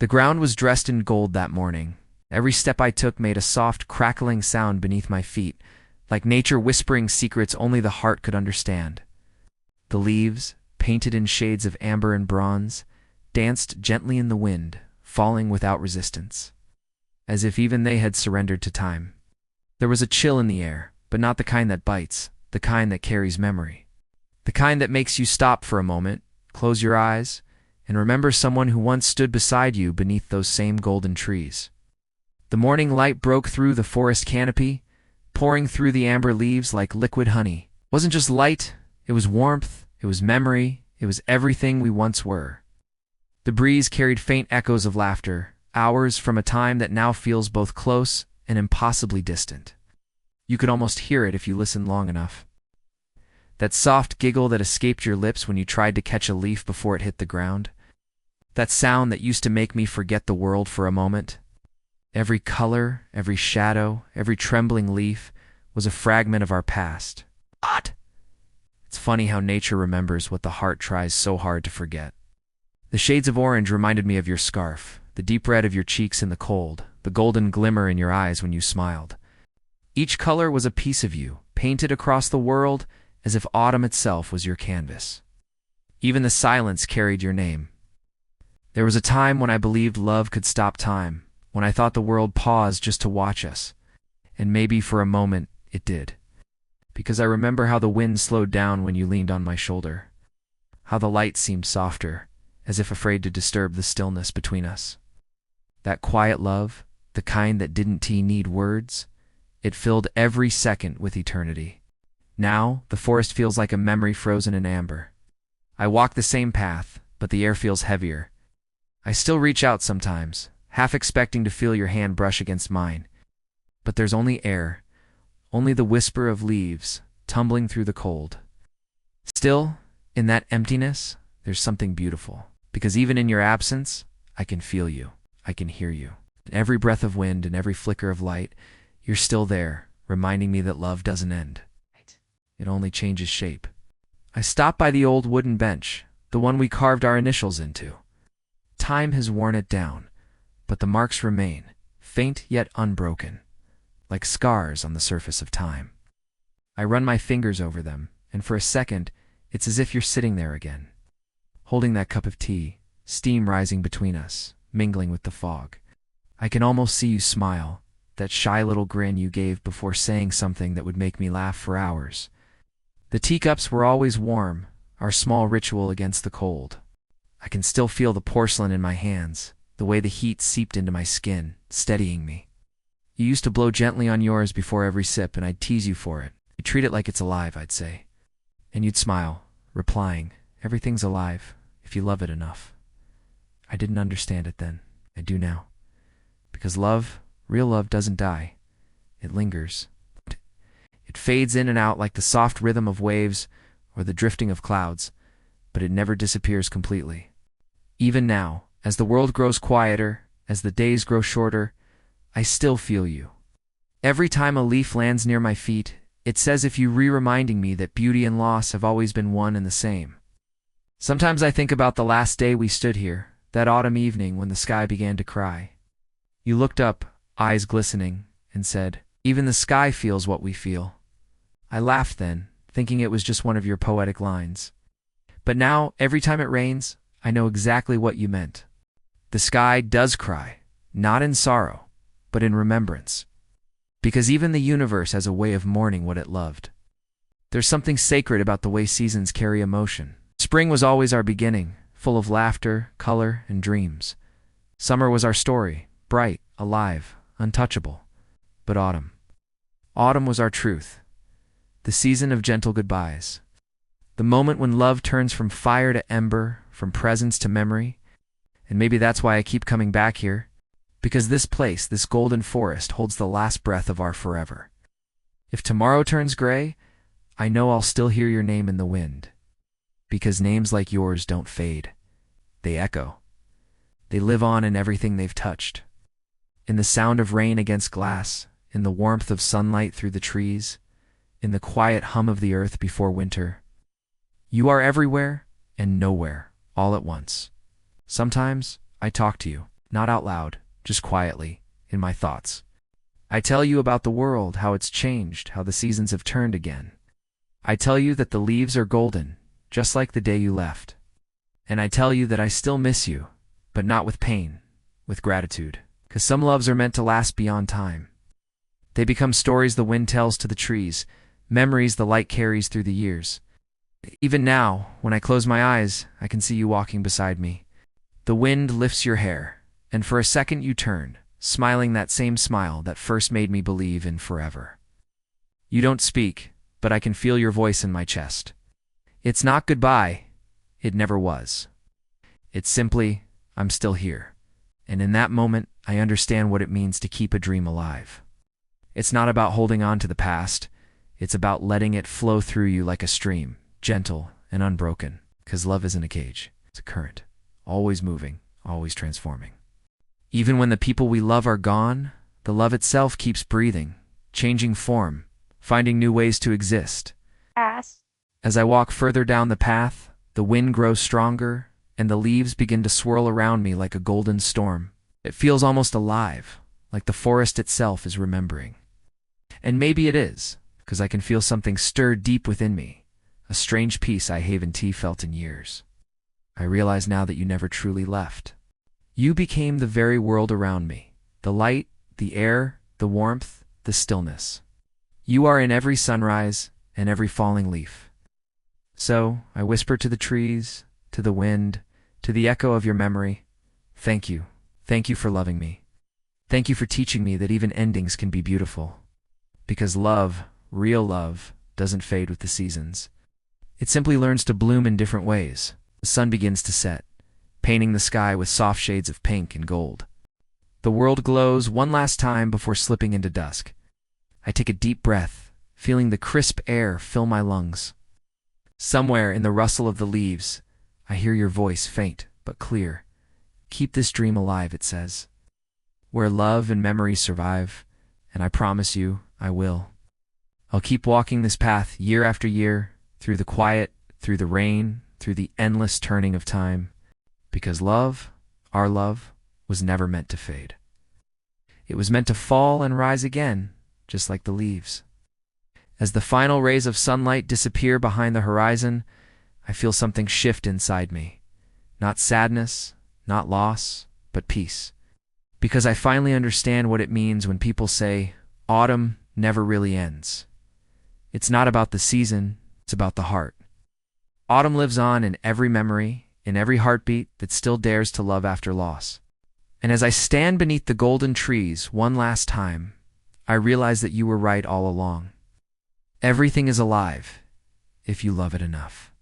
The ground was dressed in gold that morning. Every step I took made a soft, crackling sound beneath my feet, like nature whispering secrets only the heart could understand. The leaves, painted in shades of amber and bronze, danced gently in the wind, falling without resistance, as if even they had surrendered to time. There was a chill in the air, but not the kind that bites, the kind that carries memory. The kind that makes you stop for a moment, close your eyes, and remember someone who once stood beside you beneath those same golden trees. The morning light broke through the forest canopy, pouring through the amber leaves like liquid honey. It wasn't just light, it was warmth, it was memory, it was everything we once were. The breeze carried faint echoes of laughter, hours from a time that now feels both close and impossibly distant. You could almost hear it if you listened long enough. That soft giggle that escaped your lips when you tried to catch a leaf before it hit the ground. That sound that used to make me forget the world for a moment. Every color, every shadow, every trembling leaf was a fragment of our past. What? It's funny how nature remembers what the heart tries so hard to forget. The shades of orange reminded me of your scarf, the deep red of your cheeks in the cold, the golden glimmer in your eyes when you smiled. Each color was a piece of you, painted across the world as if autumn itself was your canvas. Even the silence carried your name. There was a time when I believed love could stop time, when I thought the world paused just to watch us. And maybe for a moment it did. Because I remember how the wind slowed down when you leaned on my shoulder. How the light seemed softer, as if afraid to disturb the stillness between us. That quiet love, the kind that didn't need words, it filled every second with eternity. Now, the forest feels like a memory frozen in amber. I walk the same path, but the air feels heavier. I still reach out sometimes, half expecting to feel your hand brush against mine. But there's only air, only the whisper of leaves tumbling through the cold. Still, in that emptiness, there's something beautiful. Because even in your absence, I can feel you. I can hear you. In every breath of wind and every flicker of light, you're still there, reminding me that love doesn't end. It only changes shape. I stop by the old wooden bench, the one we carved our initials into. Time has worn it down, but the marks remain, faint yet unbroken, like scars on the surface of time. I run my fingers over them, and for a second, it's as if you're sitting there again, holding that cup of tea, steam rising between us, mingling with the fog. I can almost see you smile, that shy little grin you gave before saying something that would make me laugh for hours. The teacups were always warm, our small ritual against the cold. I can still feel the porcelain in my hands, the way the heat seeped into my skin, steadying me. You used to blow gently on yours before every sip, and I'd tease you for it. You'd treat it like it's alive, I'd say. And you'd smile, replying, "Everything's alive, if you love it enough." I didn't understand it then. I do now. Because love, real love, doesn't die. It lingers. It fades in and out like the soft rhythm of waves or the drifting of clouds, but it never disappears completely. Even now, as the world grows quieter, as the days grow shorter, I still feel you. Every time a leaf lands near my feet, it's as if you reminding me that beauty and loss have always been one and the same. Sometimes I think about the last day we stood here, that autumn evening when the sky began to cry. You looked up, eyes glistening, and said, "Even the sky feels what we feel." I laughed then, thinking it was just one of your poetic lines. But now, every time it rains, I know exactly what you meant. The sky does cry, not in sorrow, but in remembrance. Because even the universe has a way of mourning what it loved. There's something sacred about the way seasons carry emotion. Spring was always our beginning, full of laughter, color, and dreams. Summer was our story, bright, alive, untouchable. But autumn was our truth. The season of gentle goodbyes. The moment when love turns from fire to ember, from presence to memory. And maybe that's why I keep coming back here. Because this place, this golden forest, holds the last breath of our forever. If tomorrow turns gray, I know I'll still hear your name in the wind. Because names like yours don't fade. They echo. They live on in everything they've touched. In the sound of rain against glass, in the warmth of sunlight through the trees, in the quiet hum of the earth before winter. You are everywhere and nowhere, all at once. Sometimes I talk to you. not out loud, just quietly, in my thoughts. I tell you about the world, how it's changed, how the seasons have turned again. I tell you that the leaves are golden, just like the day you left. And I tell you that I still miss you, but not with pain, with gratitude. 'Cause some loves are meant to last beyond time. They become stories the wind tells to the trees, memories the light carries through the years. Even now, when I close my eyes, I can see you walking beside me. The wind lifts your hair, and for a second you turn, smiling that same smile that first made me believe in forever. You don't speak, but I can feel your voice in my chest. It's not goodbye. It never was. It's simply, I'm still here. And in that moment, I understand what it means to keep a dream alive. It's not about holding on to the past. It's about letting it flow through you like a stream, gentle and unbroken. 'Cause love isn't a cage. It's a current, always moving, always transforming. Even when the people we love are gone, the love itself keeps breathing, changing form, finding new ways to exist. As I walk further down the path, the wind grows stronger, and the leaves begin to swirl around me like a golden storm. It feels almost alive, like the forest itself is remembering. And maybe it is, because I can feel something stir deep within me, a strange peace I haven't felt in years. I realize now that you never truly left. You became the very world around me, the light, the air, the warmth, the stillness. You are in every sunrise and every falling leaf. So I whisper to the trees, to the wind, to the echo of your memory, thank you. Thank you for loving me. Thank you for teaching me that even endings can be beautiful. Because love, real love, doesn't fade with the seasons. It simply learns to bloom in different ways. The sun begins to set, painting the sky with soft shades of pink and gold. The world glows one last time before slipping into dusk. I take a deep breath, feeling the crisp air fill my lungs. Somewhere in the rustle of the leaves, I hear your voice, faint but clear. Keep this dream alive, it says. Where love and memories survive, and I promise you, I will. I'll keep walking this path year after year, through the quiet, through the rain, through the endless turning of time, because love, our love, was never meant to fade. It was meant to fall and rise again, just like the leaves. As the final rays of sunlight disappear behind the horizon, I feel something shift inside me. Not sadness, not loss, but peace. Because I finally understand what it means when people say, autumn never really ends. It's not about the season, it's about the heart. Autumn lives on in every memory, in every heartbeat that still dares to love after loss. And as I stand beneath the golden trees one last time, I realize that you were right all along. Everything is alive, if you love it enough.